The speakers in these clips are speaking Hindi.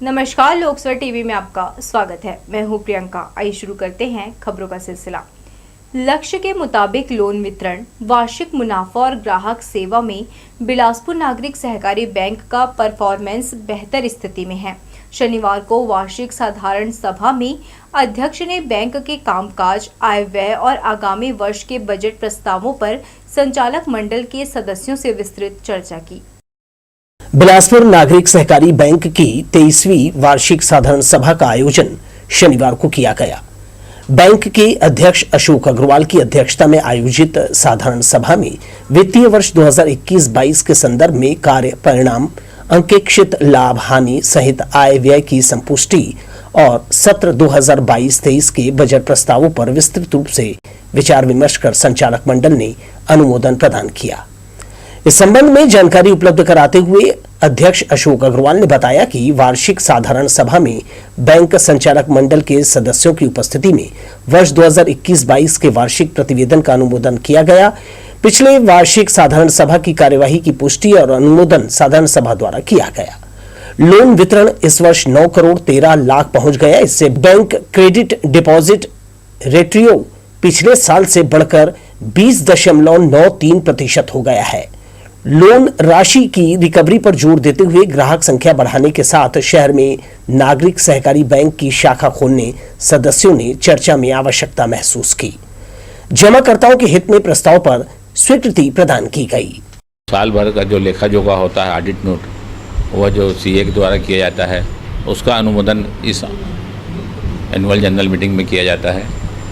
नमस्कार, लोकसभा टीवी में आपका स्वागत है। मैं हूं प्रियंका। आइए शुरू करते हैं खबरों का सिलसिला। लक्ष्य के मुताबिक लोन वितरण, वार्षिक मुनाफा और ग्राहक सेवा में बिलासपुर नागरिक सहकारी बैंक का परफॉर्मेंस बेहतर स्थिति में है। शनिवार को वार्षिक साधारण सभा में अध्यक्ष ने बैंक के कामकाज, आय व्यय और आगामी वर्ष के बजट प्रस्तावों पर संचालक मंडल के सदस्यों से विस्तृत चर्चा की। बिलासपुर नागरिक सहकारी बैंक की 23वीं वार्षिक साधारण सभा का आयोजन शनिवार को किया गया। बैंक के अध्यक्ष अशोक अग्रवाल की अध्यक्षता में आयोजित साधारण सभा में वित्तीय वर्ष 2021-22 के संदर्भ में कार्य परिणाम, अंकेक्षित लाभ हानि सहित आय व्यय की संपुष्टि और सत्र 2022-23 के बजट प्रस्तावों पर विस्तृत रूप से विचार विमर्श कर संचालक मंडल ने अनुमोदन प्रदान किया। इस संबंध में जानकारी उपलब्ध कराते हुए अध्यक्ष अशोक अग्रवाल ने बताया कि वार्षिक साधारण सभा में बैंक संचालक मंडल के सदस्यों की उपस्थिति में वर्ष 2021-22 के वार्षिक प्रतिवेदन का अनुमोदन किया गया। पिछले वार्षिक साधारण सभा की कार्यवाही की पुष्टि और अनुमोदन साधारण सभा द्वारा किया गया। लोन वितरण इस वर्ष 9 करोड़ 13 लाख पहुंच गया। इससे बैंक क्रेडिट डिपॉजिट रेटियो पिछले साल से बढ़कर 20.93% हो गया है। लोन राशि की रिकवरी पर जोर देते हुए ग्राहक संख्या बढ़ाने के साथ शहर में नागरिक सहकारी बैंक की शाखा खोलने सदस्यों ने चर्चा में आवश्यकता महसूस की। जमाकर्ताओं के हित में प्रस्ताव पर स्वीकृति प्रदान की गई। साल भर का जो लेखा जोखा होता है, ऑडिट नोट, वह जो सीए के द्वारा किया जाता है, उसका अनुमोदन इस एनुअल जनरल मीटिंग में किया जाता है।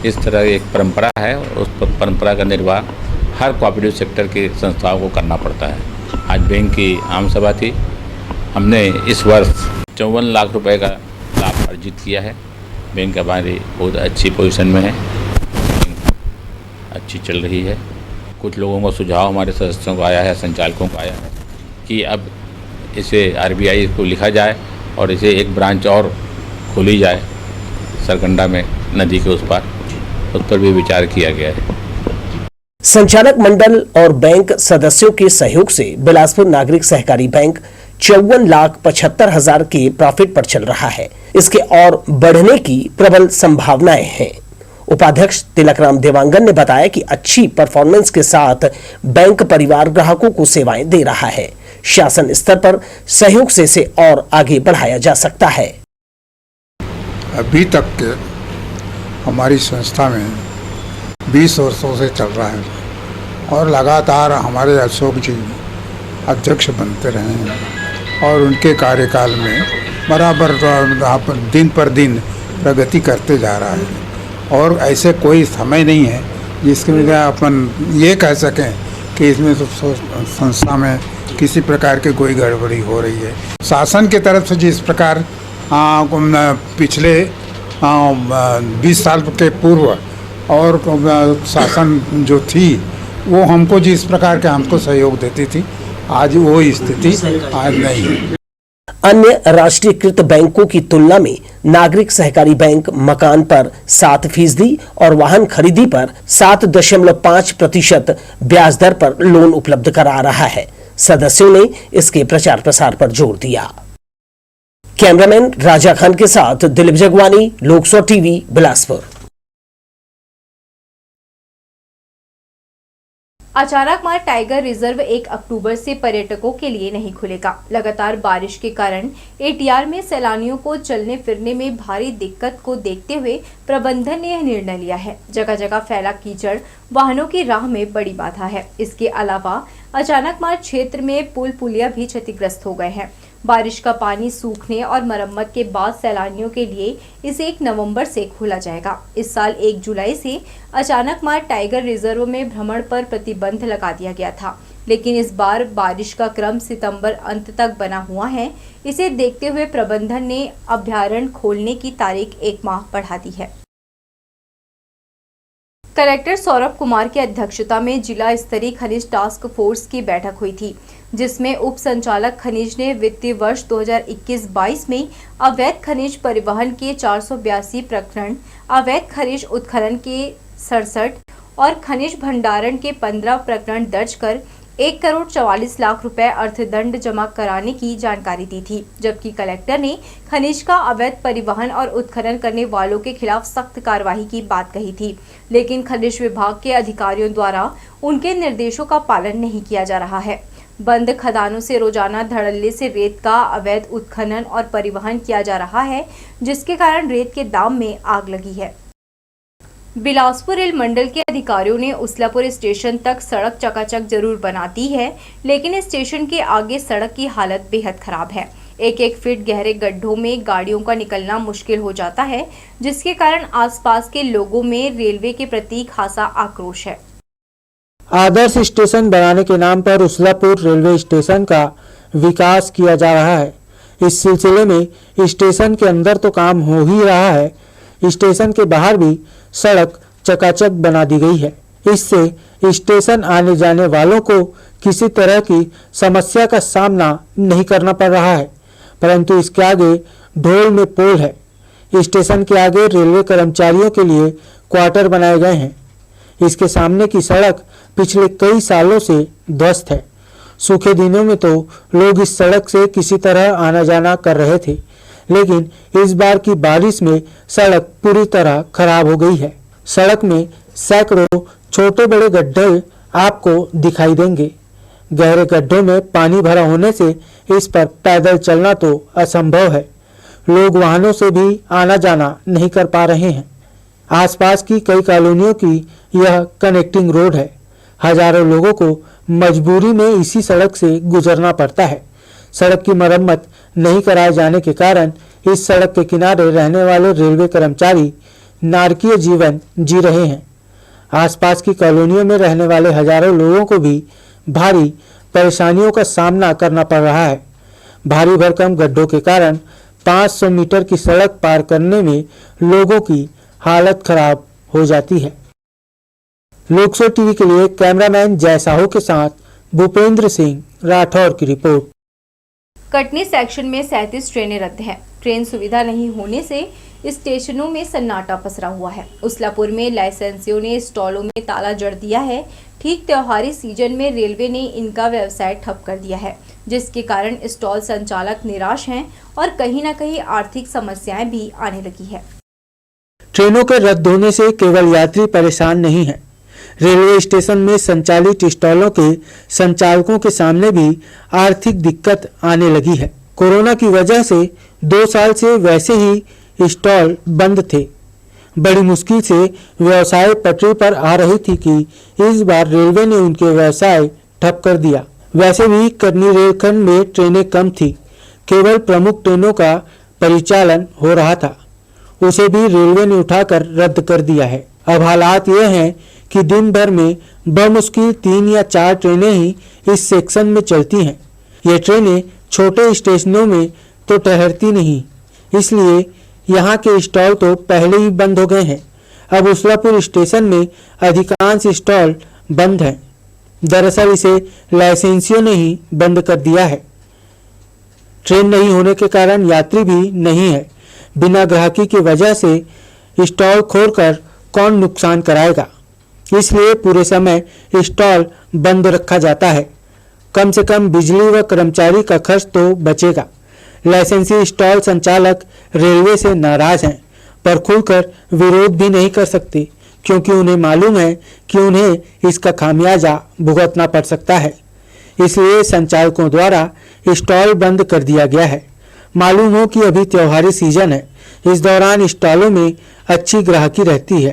इस तरह एक परंपरा है, उस परंपरा का निर्वाह हर कोऑपरेटिव सेक्टर के संस्थाओं को करना पड़ता है। आज बैंक की आम सभा थी। हमने इस वर्ष 54 लाख रुपए का लाभ अर्जित किया है। बैंक हमारी बहुत अच्छी पोजीशन में है, अच्छी चल रही है। कुछ लोगों का सुझाव हमारे सदस्यों को आया है, संचालकों को आया है कि अब इसे आरबीआई को लिखा जाए और इसे एक ब्रांच और खोली जाए सरकंडा में, नदी के उस पर भी विचार किया गया है। संचालक मंडल और बैंक सदस्यों के सहयोग से बिलासपुर नागरिक सहकारी बैंक 54,75,000 के प्रॉफिट पर चल रहा है। इसके और बढ़ने की प्रबल संभावनाएं हैं। उपाध्यक्ष तिलकराम देवांगन ने बताया कि अच्छी परफॉर्मेंस के साथ बैंक परिवार ग्राहकों को सेवाएं दे रहा है। शासन स्तर पर सहयोग से इसे और आगे बढ़ाया जा सकता है। अभी तक के हमारी संस्था में 20 वर्षों से चल रहा है और लगातार हमारे अशोक जी अध्यक्ष बनते रहे हैं और उनके कार्यकाल में बराबर दिन पर दिन प्रगति करते जा रहा है और ऐसे कोई समय नहीं है जिसके में अपन ये कह सकें कि इसमें संस्था में किसी प्रकार की कोई गड़बड़ी हो रही है। शासन की तरफ से जिस प्रकार पिछले 20 साल के पूर्व और शासन जो थी वो हमको जिस प्रकार के हमको सहयोग देती थी, आज वो स्थिति आज नहीं है। अन्य राष्ट्रीयकृत बैंकों की तुलना में नागरिक सहकारी बैंक मकान पर 7% और वाहन खरीदी पर 7.5% ब्याज दर पर लोन उपलब्ध करा रहा है। सदस्यों ने इसके प्रचार प्रसार पर जोर दिया। कैमरामैन राजा खान के साथ Dilip Jagwani, Lok Sabha TV, Bilaspur. Achanakmar tiger reserve 1 अक्टूबर से पर्यटकों के लिए नहीं खुलेगा। लगातार बारिश के कारण एटीआर में सैलानियों को चलने फिरने में भारी दिक्कत को देखते हुए प्रबंधन ने यह निर्णय लिया है। जगह जगह फैला कीचड़ वाहनों की राह में बड़ी बाधा है। इसके अलावा अचानकमार क्षेत्र में पुल पुलिया भी क्षतिग्रस्त हो गए हैं। बारिश का पानी सूखने और मरम्मत के बाद सैलानियों के लिए इसे 1 नवंबर से खोला जाएगा। इस साल 1 जुलाई से अचानकमार टाइगर रिजर्व में भ्रमण पर प्रतिबंध लगा दिया गया था, लेकिन इस बार बारिश का क्रम सितंबर अंत तक बना हुआ है। इसे देखते हुए प्रबंधन ने अभ्यारण्य खोलने की तारीख 1 माह बढ़ा दी है। कलेक्टर सौरभ कुमार की अध्यक्षता में जिला स्तरीय खनिज टास्क फोर्स की बैठक हुई थी, जिसमें उप संचालक खनिज ने वित्तीय वर्ष 2021-22 में अवैध खनिज परिवहन के 482 प्रकरण, अवैध खनिज उत्खनन के 67 और खनिज भंडारण के 15 प्रकरण दर्ज कर 1,44,00,000 रुपए अर्थदंड जमा कराने की जानकारी दी थी, जबकि कलेक्टर ने खनिज का अवैध परिवहन और उत्खनन करने वालों के खिलाफ सख्त कार्रवाई की बात कही थी। लेकिन खनिज विभाग के अधिकारियों द्वारा उनके निर्देशों का पालन नहीं किया जा रहा है। बंद खदानों से रोजाना धड़ल्ले से रेत का अवैध उत्खनन और परिवहन किया जा रहा है, जिसके कारण रेत के दाम में आग लगी है। बिलासपुर रेल मंडल के अधिकारियों ने उसलापुर स्टेशन तक सड़क चकाचक जरूर बना दी है, लेकिन स्टेशन के आगे सड़क की हालत बेहद खराब है। 1-1 फीट गहरे गड्ढों में गाड़ियों का निकलना मुश्किल हो जाता है, जिसके कारण आसपास के लोगों में रेलवे के प्रति खासा आक्रोश है। आदर्श स्टेशन बनाने के नाम पर उसलापुर रेलवे स्टेशन का विकास किया जा रहा है। इस सिलसिले में स्टेशन के अंदर तो काम हो ही रहा है, स्टेशन के बाहर भी सड़क चकाचक बना दी गई है। इससे स्टेशन आने जाने वालों को किसी तरह की समस्या का सामना नहीं करना पड़ रहा है, परंतु इसके आगे ढोल में पोल है। स्टेशन के आगे रेलवे कर्मचारियों के लिए क्वार्टर बनाए गए हैं। इसके सामने की सड़क पिछले कई सालों से ध्वस्त है। सूखे दिनों में तो लोग इस सड़क से किसी तरह आना जाना कर रहे थे, लेकिन इस बार की बारिश में सड़क पूरी तरह खराब हो गई है। सड़क में सैकड़ों छोटे बड़े गड्ढे आपको दिखाई देंगे। गहरे गड्ढों में पानी भरा होने से इस पर पैदल चलना तो असंभव है। लोग वाहनों से भी आना जाना नहीं कर पा रहे हैं। आसपास की कई कॉलोनियों की यह कनेक्टिंग रोड है। हजारों लोगों को मजबूरी में इसी सड़क से गुजरना पड़ता है। सड़क की मरम्मत नहीं कराए जाने के कारण इस सड़क के किनारे रहने वाले रेलवे कर्मचारी नारकीय जीवन जी रहे हैं। आसपास की कॉलोनियों में रहने वाले हजारों लोगों को भी भारी परेशानियों का सामना करना पड़ रहा है। भारी भरकम गड्ढों के कारण 500 मीटर की सड़क पार करने में लोगों की हालत खराब हो जाती है। लोकसो टीवी के लिए कैमरामैन जय साहू के साथ भूपेंद्र सिंह राठौर की रिपोर्ट। कटनी सेक्शन में 37 ट्रेनें रद्द हैं। ट्रेन सुविधा नहीं होने से स्टेशनों में सन्नाटा पसरा हुआ है। उसलापुर में लाइसेंसियों ने स्टॉलों में ताला जड़ दिया है। ठीक त्योहारी सीजन में रेलवे ने इनका व्यवसाय ठप कर दिया है, जिसके कारण स्टॉल संचालक निराश हैं और कहीं न कहीं आर्थिक समस्याएं भी आने लगी है। ट्रेनों के रद्द होने से केवल यात्री परेशान नहीं है, रेलवे स्टेशन में संचालित स्टॉलों के संचालकों के सामने भी आर्थिक दिक्कत आने लगी है। कोरोना की वजह से 2 साल से वैसे ही स्टॉल बंद थे। बड़ी मुश्किल से व्यवसाय पटरी पर आ रही थी कि इस बार रेलवे ने उनके व्यवसाय ठप कर दिया। वैसे भी कटनी रेलखंड में ट्रेनें कम थी, केवल प्रमुख ट्रेनों का परिचालन हो रहा था, उसे भी रेलवे ने उठाकर रद्द कर दिया है। अब हालात यह हैं कि दिन भर में बमुश्किल 3 या 4 ट्रेनें ही इस सेक्शन में चलती हैं। ये ट्रेनें छोटे स्टेशनों में तो ठहरती नहीं, इसलिए यहाँ के स्टॉल तो पहले ही बंद हो गए हैं। अब उसलापुर स्टेशन में अधिकांश स्टॉल बंद हैं। दरअसल इसे लाइसेंसियों ने ही बंद कर दिया है। ट्रेन नहीं होने के कारण यात्री भी नहीं है। बिना ग्राहकी की वजह से स्टॉल खोलकर कौन नुकसान कराएगा, इसलिए पूरे समय स्टॉल बंद रखा जाता है। कम से कम बिजली व कर्मचारी का खर्च तो बचेगा। लाइसेंसी स्टॉल संचालक रेलवे से नाराज हैं, पर खुलकर विरोध भी नहीं कर सकते, क्योंकि उन्हें मालूम है कि उन्हें इसका खामियाजा भुगतना पड़ सकता है। इसलिए संचालकों द्वारा स्टॉल बंद कर दिया गया है। मालूम हो कि अभी त्योहारी सीजन है, इस दौरान स्टॉलों में अच्छी ग्राहकी रहती है,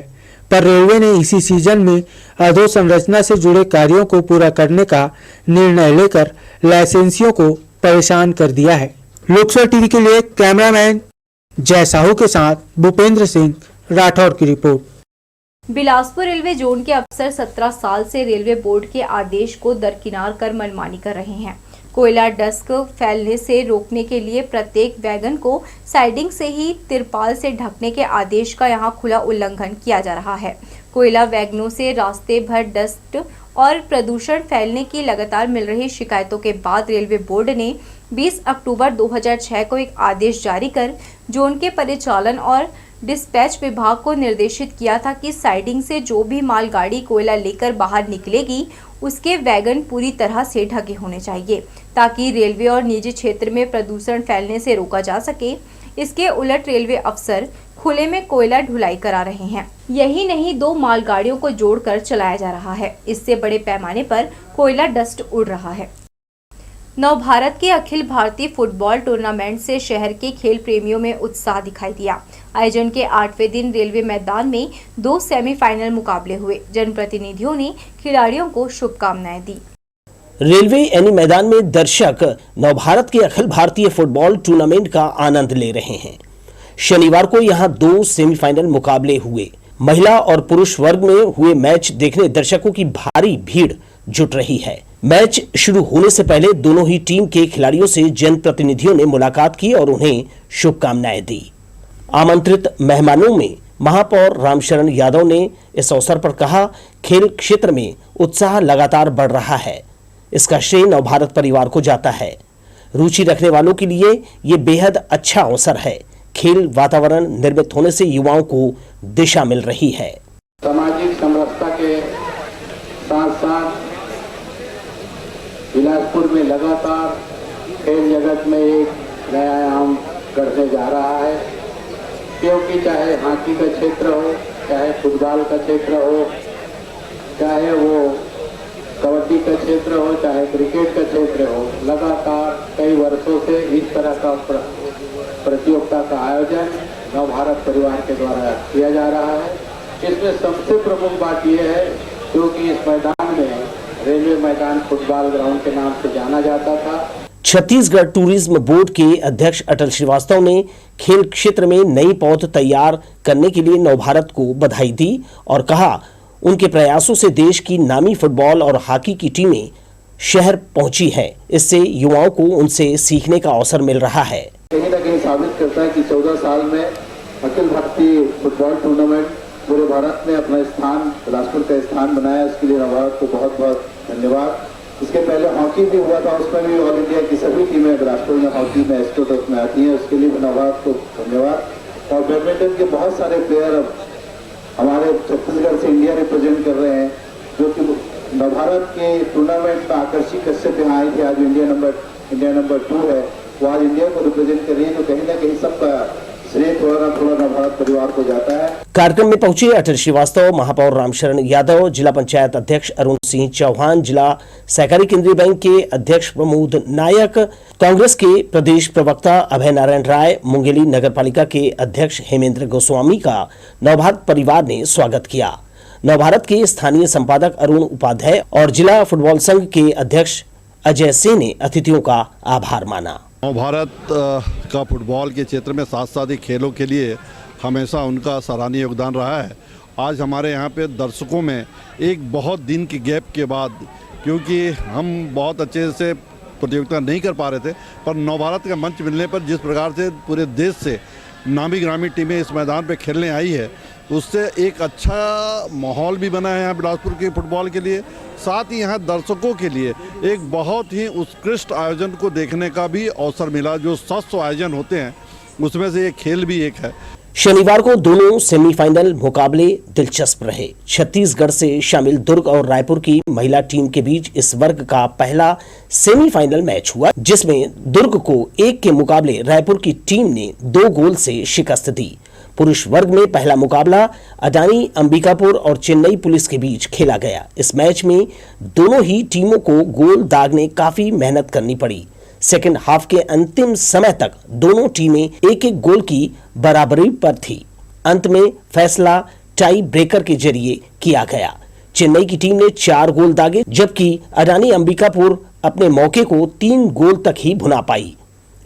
पर रेलवे ने इसी सीजन में अधोसंरचना से जुड़े कार्यों को पूरा करने का निर्णय लेकर लाइसेंसियों को परेशान कर दिया है। लोकसो टीवी के लिए कैमरामैन जय साहू के साथ भूपेंद्र सिंह राठौर की रिपोर्ट। बिलासपुर रेलवे जोन के अफसर 17 साल से रेलवे बोर्ड के आदेश को दरकिनार कर मनमानी कर रहे हैं। कोयला डस्ट फैलने से रोकने के लिए प्रत्येक वैगन को साइडिंग से ही तिरपाल से ढकने के आदेश का यहां खुला उल्लंघन किया जा रहा है। कोयला वैगनों से रास्ते भर डस्ट और प्रदूषण फैलने की लगातार मिल रही शिकायतों के बाद रेलवे बोर्ड ने 20 अक्टूबर 2006 को एक आदेश जारी कर जोन के परिचालन और डिस्पैच विभाग को निर्देशित किया था कि साइडिंग से जो भी मालगाड़ी कोयला लेकर बाहर निकलेगी उसके वैगन पूरी तरह से ढके होने चाहिए ताकि रेलवे और निजी क्षेत्र में प्रदूषण फैलने से रोका जा सके। इसके उलट रेलवे अफसर खुले में कोयला ढुलाई करा रहे हैं। यही नहीं, 2 मालगाड़ियों को जोड़कर चलाया जा रहा है। इससे बड़े पैमाने पर कोयला डस्ट उड़ रहा है। नवभारत के अखिल भारतीय फुटबॉल टूर्नामेंट से शहर के खेल प्रेमियों में उत्साह दिखाई दिया। आयोजन के 8वें दिन रेलवे मैदान में 2 सेमीफाइनल मुकाबले हुए। जनप्रतिनिधियों ने खिलाड़ियों को शुभकामनाएं दी। रेलवे एनी मैदान में दर्शक नवभारत के अखिल भारतीय फुटबॉल टूर्नामेंट का आनंद ले रहे हैं। शनिवार को यहां 2 सेमीफाइनल मुकाबले हुए। महिला और पुरुष वर्ग में हुए मैच देखने दर्शकों की भारी भीड़ जुट रही है। मैच शुरू होने से पहले दोनों ही टीम के खिलाड़ियों से जनप्रतिनिधियों ने मुलाकात की और उन्हें शुभकामनाएं दी। आमंत्रित मेहमानों में महापौर रामशरण यादव ने इस अवसर पर कहा, खेल क्षेत्र में उत्साह लगातार बढ़ रहा है। इसका श्रेय नवभारत परिवार को जाता है। रुचि रखने वालों के लिए ये बेहद अच्छा अवसर है। खेल वातावरण निर्मित होने से युवाओं को दिशा मिल रही है। सामाजिक समरसता के साथ साथ बिलासपुर में लगातार खेल जगत में एक नया आयाम करने जा रहा है, क्योंकि चाहे हॉकी का क्षेत्र हो, चाहे फुटबॉल का क्षेत्र हो, चाहे वो कबड्डी का क्षेत्र हो, चाहे क्रिकेट का क्षेत्र हो, लगातार कई वर्षों से इस तरह का प्रतियोगिता का आयोजन नवभारत परिवार के द्वारा किया जा रहा है। इसमें सबसे प्रमुख बात यह है क्योंकि इस मैदान में रेलवे मैदान फुटबॉल ग्राउंड के नाम से जाना जाता था। छत्तीसगढ़ टूरिज्म बोर्ड के अध्यक्ष अटल श्रीवास्तव ने खेल क्षेत्र में नई पौध तैयार करने के लिए नवभारत को बधाई दी और कहा, उनके प्रयासों से देश की नामी फुटबॉल और हॉकी की टीमें शहर पहुंची है। इससे युवाओं को उनसे सीखने का अवसर मिल रहा है। कहीं ना कहीं साबित करता है कि 14 साल में अखिल भारतीय फुटबॉल टूर्नामेंट पूरे भारत में अपना स्थान, बिलासपुर का स्थान बनाया। इसके लिए नवभारत को बहुत बहुत धन्यवाद। इसके पहले हॉकी भी हुआ था, उसमें भी ऑल इंडिया की सभी टीमें बिलासपुर में हॉकी में एस्ट्रोटर्फ में आती हैं, उसके लिए भी नवभारत को धन्यवाद। और बैडमिंटन के बहुत सारे प्लेयर अब हमारे छत्तीसगढ़ से इंडिया रिप्रेजेंट कर रहे हैं, जो कि नवभारत के टूर्नामेंट में आकर्षी कश्यप यहाँ आई थी। आज इंडिया नंबर 2 है, वो आज इंडिया को रिप्रेजेंट कर रही है। तो कहीं ना कहीं सबका श्रेय थोड़ा नवभारत परिवार को जाता है। कार्यक्रम में पहुंचे अटल श्रीवास्तव, महापौर रामशरण यादव, जिला पंचायत अध्यक्ष अरुण सिंह चौहान, जिला सहकारी केंद्रीय बैंक के अध्यक्ष प्रमोद नायक, कांग्रेस के प्रदेश प्रवक्ता अभय नारायण राय, मुंगेली नगरपालिका के अध्यक्ष हेमेंद्र गोस्वामी का नवभारत परिवार ने स्वागत किया। नवभारत के स्थानीय संपादक अरुण उपाध्याय और जिला फुटबॉल संघ के अध्यक्ष अजय सिंह ने अतिथियों का आभार माना। नवभारत का फुटबॉल के क्षेत्र में साथ साथ ही खेलों के लिए हमेशा उनका सराहनीय योगदान रहा है। आज हमारे यहाँ पे दर्शकों में एक बहुत दिन की गैप के बाद, क्योंकि हम बहुत अच्छे से प्रतियोगिता नहीं कर पा रहे थे, पर नवभारत का मंच मिलने पर जिस प्रकार से पूरे देश से नामी ग्रामीण टीमें इस मैदान पे खेलने आई है, उससे एक अच्छा माहौल भी बना है यहाँ बिलासपुर के फुटबॉल के लिए। साथ ही यहाँ दर्शकों के लिए एक बहुत ही उत्कृष्ट आयोजन को देखने का भी अवसर मिला। जो 700 आयोजन होते हैं उसमें से ये खेल भी एक है। शनिवार को दोनों सेमीफाइनल मुकाबले दिलचस्प रहे। छत्तीसगढ़ से शामिल दुर्ग और रायपुर की महिला टीम के बीच इस वर्ग का पहला सेमीफाइनल मैच हुआ, जिसमें दुर्ग को 1 के मुकाबले रायपुर की टीम ने 2 गोल से शिकस्त दी। पुरुष वर्ग में पहला मुकाबला अडानी अंबिकापुर और चेन्नई पुलिस के बीच खेला गया। इस मैच में दोनों ही टीमों को गोल दागने काफी मेहनत करनी पड़ी। सेकेंड हाफ के अंतिम समय तक दोनों टीमें 1-1 गोल की बराबरी पर थी। अंत में फैसला टाई ब्रेकर के जरिए किया गया। चेन्नई की टीम ने 4 गोल दागे, जबकि अडानी अंबिकापुर अपने मौके को 3 गोल तक ही भुना पाई।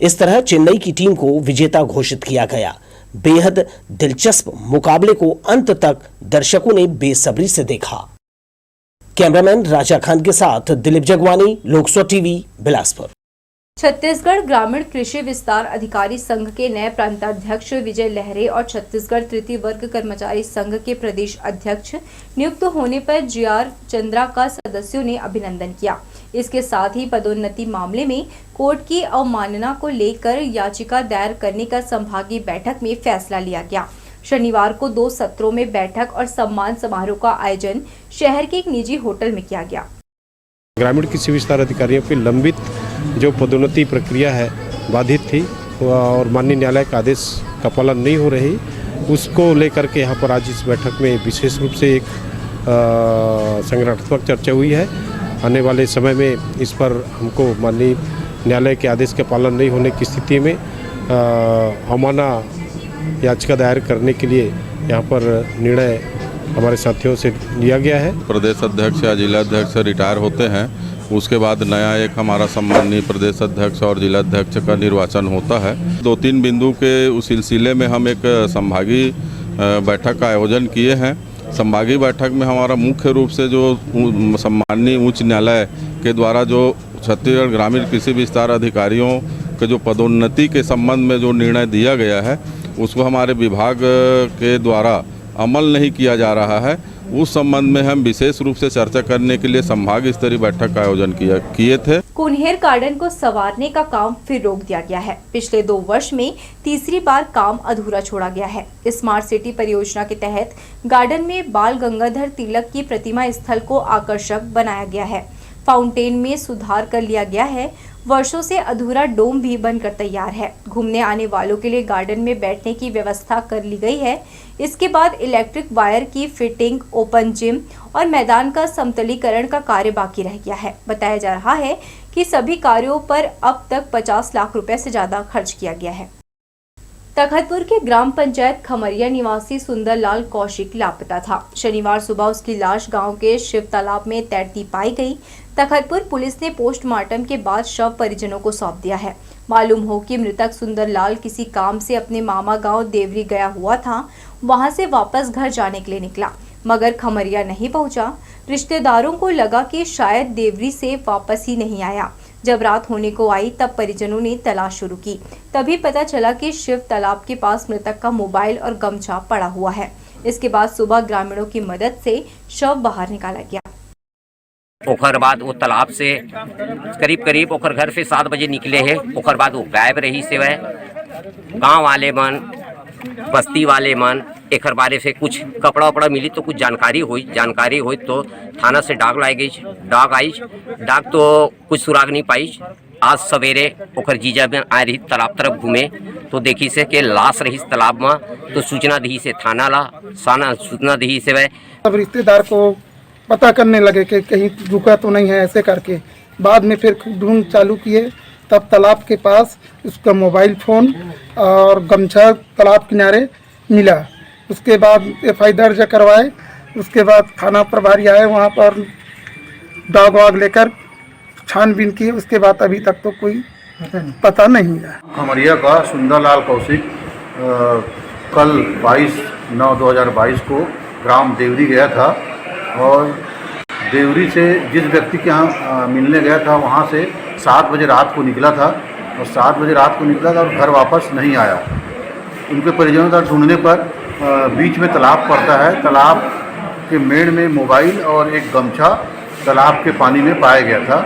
इस तरह चेन्नई की टीम को विजेता घोषित किया गया। बेहद दिलचस्प मुकाबले को अंत तक दर्शकों ने बेसब्री से देखा। कैमरामैन राजा खान के साथ दिलीप जगवानी, लोकसभा टीवी, बिलासपुर। छत्तीसगढ़ ग्रामीण कृषि विस्तार अधिकारी संघ के नए प्रांताध्यक्ष विजय लहरे और छत्तीसगढ़ तृतीय वर्ग कर्मचारी संघ के प्रदेश अध्यक्ष नियुक्त होने पर जीआर चंद्रा का सदस्यों ने अभिनंदन किया। इसके साथ ही पदोन्नति मामले में कोर्ट की अवमानना को लेकर याचिका दायर करने का संभागीय बैठक में फैसला लिया गया। शनिवार को 2 सत्रों में बैठक और सम्मान समारोह का आयोजन शहर के एक निजी होटल में किया गया। ग्रामीण कृषि विस्तार अधिकारियों की लंबित जो पदोन्नति प्रक्रिया है बाधित थी और माननीय न्यायालय का आदेश का पालन नहीं हो रही, उसको लेकर के यहाँ पर आज इस बैठक में विशेष रूप से एक संगठनात्मक चर्चा हुई है। आने वाले समय में इस पर हमको माननीय न्यायालय के आदेश के पालन नहीं होने की स्थिति में अमाना याचिका दायर करने के लिए यहाँ पर निर्णय हमारे साथियों से लिया गया है। प्रदेश अध्यक्ष या जिला अध्यक्ष रिटायर होते हैं, उसके बाद नया एक हमारा सम्मानीय प्रदेश अध्यक्ष और जिला अध्यक्ष का निर्वाचन होता है। 2-3 बिंदु के उस सिलसिले में हम एक संभागीय बैठक का आयोजन किए हैं। संभागीय बैठक में हमारा मुख्य रूप से जो सम्मानीय उच्च न्यायालय के द्वारा जो छत्तीसगढ़ ग्रामीण कृषि विस्तार अधिकारियों के जो पदोन्नति के संबंध में जो निर्णय दिया गया है, उसको हमारे विभाग के द्वारा अमल नहीं किया जा रहा है। उस संबंध में हम विशेष रूप से चर्चा करने के लिए संभाग स्तरीय बैठक का आयोजन किए थे। कुनहेर गार्डन को संवारने का काम फिर रोक दिया गया है। पिछले 2 वर्ष में तीसरी बार काम अधूरा छोड़ा गया है। स्मार्ट सिटी परियोजना के तहत गार्डन में बाल गंगाधर तिलक की प्रतिमा स्थल को आकर्षक बनाया गया है। फाउंटेन में सुधार कर लिया गया है। वर्षों से अधूरा डोम भी बनकर तैयार है। घूमने आने वालों के लिए गार्डन में बैठने की व्यवस्था कर ली गई है। इसके बाद इलेक्ट्रिक वायर की फिटिंग, ओपन जिम और मैदान का समतलीकरण का कार्य बाकी रह गया है। बताया जा रहा है कि सभी कार्यों पर अब तक 50 लाख रुपए से ज्यादा खर्च किया गया है। तखतपुर के ग्राम पंचायत खमरिया निवासी सुंदरलाल कौशिक लापता था। शनिवार सुबह उसकी लाश गांव के शिव तालाब में तैरती पाई गई। तखतपुर पुलिस ने पोस्टमार्टम के बाद शव परिजनों को सौंप दिया है। मालूम हो कि मृतक सुंदरलाल किसी काम से अपने मामा गांव देवरी गया हुआ था। वहां से वापस घर जाने के लिए निकला, मगर खमरिया नहीं पहुंचा। रिश्तेदारों को लगा कि शायद देवरी से वापस ही नहीं आया। जब रात होने को आई तब परिजनों ने तलाश शुरू की। तभी पता चला कि शिव तालाब के पास मृतक का मोबाइल और गमछा पड़ा हुआ है। इसके बाद सुबह ग्रामीणों की मदद से शव बाहर निकाला गया। ओकर बाद वो तालाब से करीब ओकर घर से 7 बजे निकले हैं। ओकर बाद वो गायब रही से वह गाँव वाले मन, बस्ती वाले मन एक बारे से कुछ कपड़ा वपड़ा मिली तो कुछ जानकारी हुई तो थाना से डाक लाई गई। डाक तो कुछ सुराग नहीं पाई। आज सवेरे ओकर जीजा बहन आए रही तालाब तरफ घूमे तो देखी से के लाश रही तालाब में, तो सूचना दी से थाना ला सूचना दी से वह अब रिश्तेदार को पता करने लगे कि कहीं रुका तो नहीं है। ऐसे करके बाद में फिर ढूंढ चालू किए, तब तालाब के पास उसका मोबाइल फ़ोन और गमछा तालाब किनारे मिला। उसके बाद FI दर्ज करवाए। उसके बाद थाना प्रभारी आए, वहाँ पर डॉग वाग लेकर छानबीन की। उसके बाद अभी तक तो कोई पता नहीं है। खमरिया का सुंदरलाल कौशिक कल 22/9/2022 को ग्राम देवरी गया था और देवरी से जिस व्यक्ति के यहाँ मिलने गया था वहाँ से 7 बजे रात को निकला था और 7 बजे रात को निकला था और घर वापस नहीं आया। उनके परिजनों का ढूंढने पर बीच में तालाब पड़ता है। तालाब के मेड़ में मोबाइल और एक गमछा तालाब के पानी में पाया गया था,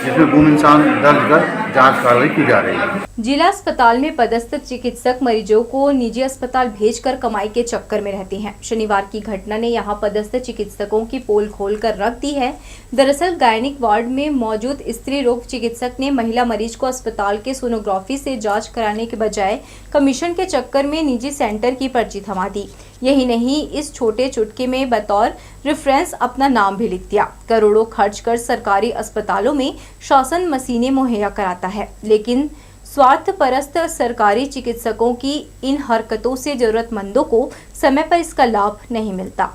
जिसमें गुम इंसान दर्ज कर जांच कार्रवाई की जा रही है। जिला अस्पताल में पदस्थ चिकित्सक मरीजों को निजी अस्पताल भेजकर कमाई के चक्कर में रहते हैं। शनिवार की घटना ने यहां पदस्थ चिकित्सकों की पोल खोलकर रख दी है। दरअसल गायनिक वार्ड में मौजूद स्त्री रोग चिकित्सक ने महिला मरीज को अस्पताल के सोनोग्राफी से जांच कराने के बजाय कमीशन के चक्कर में निजी सेंटर की पर्ची थमा दी। यही नहीं, इस छोटे चुटके में बतौर रेफरेंस अपना नाम भी लिख दिया। करोड़ों खर्च कर सरकारी अस्पतालों में शासन मशीनें मुहैया कराता है, लेकिन स्वार्थपरस्त सरकारी चिकित्सकों की इन हरकतों से जरूरतमंदों को समय पर इसका लाभ नहीं मिलता।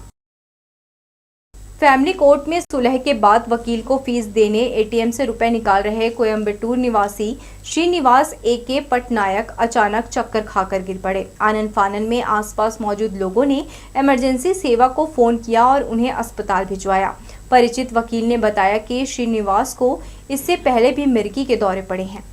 फैमिली कोर्ट में सुलह के बाद वकील को फीस देने एटीएम से रुपए निकाल रहे कोयम्बटूर निवासी श्रीनिवास AK पटनायक अचानक चक्कर खाकर गिर पड़े। आनन फानन में आसपास मौजूद लोगों ने इमरजेंसी सेवा को फोन किया और उन्हें अस्पताल भिजवाया। परिचित वकील ने बताया कि श्रीनिवास को इससे पहले भी मिर्गी के दौरे पड़े हैं,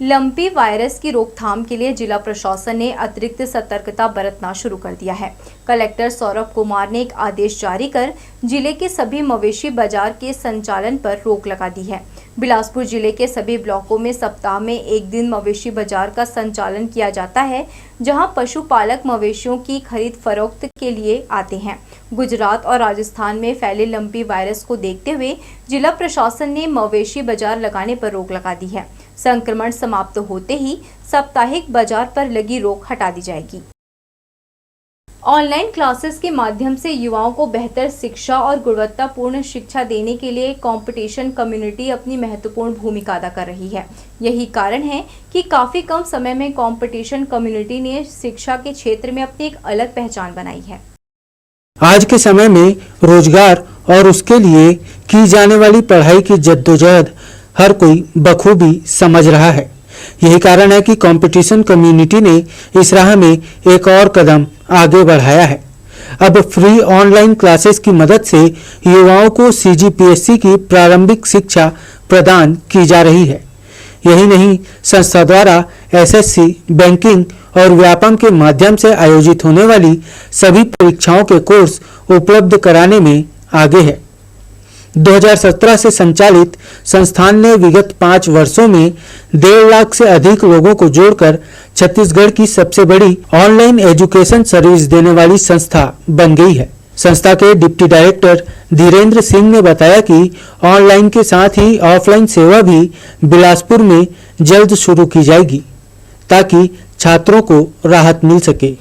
लंपी वायरस की रोकथाम के लिए जिला प्रशासन ने अतिरिक्त सतर्कता बरतना शुरू कर दिया है। कलेक्टर सौरभ कुमार ने एक आदेश जारी कर जिले के सभी मवेशी बाजार के संचालन पर रोक लगा दी है। बिलासपुर जिले के सभी ब्लॉकों में सप्ताह में एक दिन मवेशी बाजार का संचालन किया जाता है, जहां पशुपालक मवेशियों की खरीद फरोख्त के लिए आते हैं। गुजरात और राजस्थान में फैले लंपी वायरस को देखते हुए जिला प्रशासन ने मवेशी बाजार लगाने पर रोक लगा दी है। संक्रमण समाप्त होते ही साप्ताहिक बाजार पर लगी रोक हटा दी जाएगी। ऑनलाइन क्लासेस के माध्यम से युवाओं को बेहतर शिक्षा और गुणवत्तापूर्ण शिक्षा देने के लिए कंपटीशन कम्युनिटी अपनी महत्वपूर्ण भूमिका अदा कर रही है। यही कारण है कि काफी कम समय में कंपटीशन कम्युनिटी ने शिक्षा के क्षेत्र में अपनी एक अलग पहचान बनाई है। आज के समय में रोजगार और उसके लिए की जाने वाली पढ़ाई की जद्दोजहद हर कोई बखूबी समझ रहा है। यही कारण है कि कंपटीशन कम्युनिटी ने इस राह में एक और कदम आगे बढ़ाया है। अब फ्री ऑनलाइन क्लासेस की मदद से युवाओं को CGPSC की प्रारंभिक शिक्षा प्रदान की जा रही है। यही नहीं, संस्था द्वारा SSC, बैंकिंग और व्यापम के माध्यम से आयोजित होने वाली सभी परीक्षाओं के कोर्स उपलब्ध कराने में आगे है। 2017 से संचालित संस्थान ने विगत 5 वर्षों में 1.5 लाख से अधिक लोगों को जोड़कर छत्तीसगढ़ की सबसे बड़ी ऑनलाइन एजुकेशन सर्विस देने वाली संस्था बन गई है। संस्था के डिप्टी डायरेक्टर धीरेन्द्र सिंह ने बताया कि ऑनलाइन के साथ ही ऑफलाइन सेवा भी बिलासपुर में जल्द शुरू की जाएगी ताकि छात्रों को राहत मिल सके।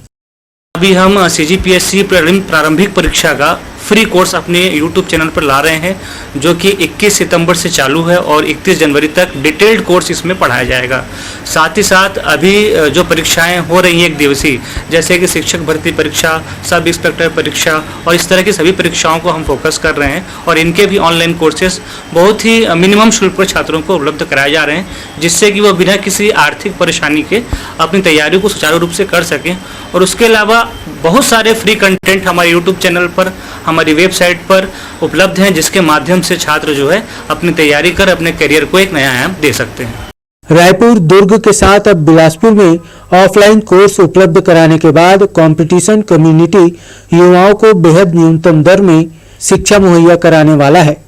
अभी हम CGPSC प्रारंभिक परीक्षा का फ्री कोर्स अपने YouTube चैनल पर ला रहे हैं, जो कि 21 सितंबर से चालू है और 31 जनवरी तक डिटेल्ड कोर्स इसमें पढ़ाया जाएगा। साथ ही साथ अभी जो परीक्षाएं हो रही हैं एक दिवसीय, जैसे कि शिक्षक भर्ती परीक्षा, सब इंस्पेक्टर परीक्षा और इस तरह की सभी परीक्षाओं को हम फोकस कर रहे हैं और इनके भी ऑनलाइन कोर्सेस बहुत ही मिनिमम शुल्क पर छात्रों को उपलब्ध कराए जा रहे हैं, जिससे कि वह बिना किसी आर्थिक परेशानी के अपनी तैयारियों को सुचारू रूप से कर सकें। और उसके अलावा बहुत सारे फ्री कंटेंट हमारे यूट्यूब चैनल पर, हमारी वेबसाइट पर उपलब्ध हैं, जिसके माध्यम से छात्र जो है अपनी तैयारी कर अपने करियर को एक नया आयाम दे सकते हैं। रायपुर, दुर्ग के साथ अब बिलासपुर में ऑफलाइन कोर्स उपलब्ध कराने के बाद कंपटीशन कम्युनिटी युवाओं को बेहद न्यूनतम दर में शिक्षा मुहैया कराने वाला है।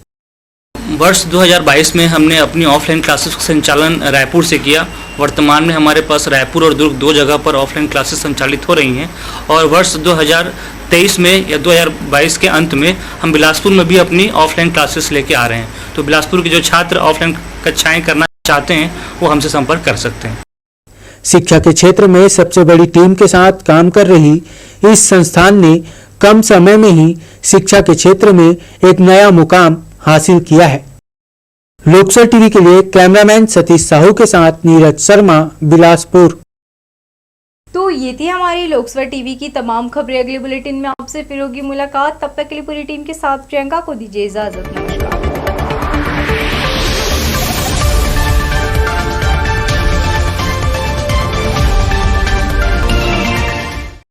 वर्ष 2022 में हमने अपनी ऑफलाइन क्लासेस का संचालन रायपुर से किया। वर्तमान में हमारे पास रायपुर और दुर्ग 2 जगह पर ऑफलाइन क्लासेस संचालित हो रही हैं और वर्ष 2023 में या 2022 के अंत में हम बिलासपुर में भी अपनी ऑफलाइन क्लासेस लेके आ रहे हैं। तो बिलासपुर के जो छात्र ऑफलाइन कक्षाएं करना चाहते हैं वो हमसे संपर्क कर सकते हैं। शिक्षा के क्षेत्र में सबसे बड़ी टीम के साथ काम कर रही इस संस्थान ने कम समय में ही शिक्षा के क्षेत्र में एक नया मुकाम हासिल किया है। लोकसर टीवी के लिए कैमरामैन सतीश साहू के साथ नीरज शर्मा, बिलासपुर। तो ये थी हमारी लोकसर टीवी की तमाम खबरें। अगले बुलेटिन में आपसे फिर होगी मुलाकात। तब तक के लिए पूरी टीम के साथ प्रियंका को दीजिए इजाजत। नमस्कार।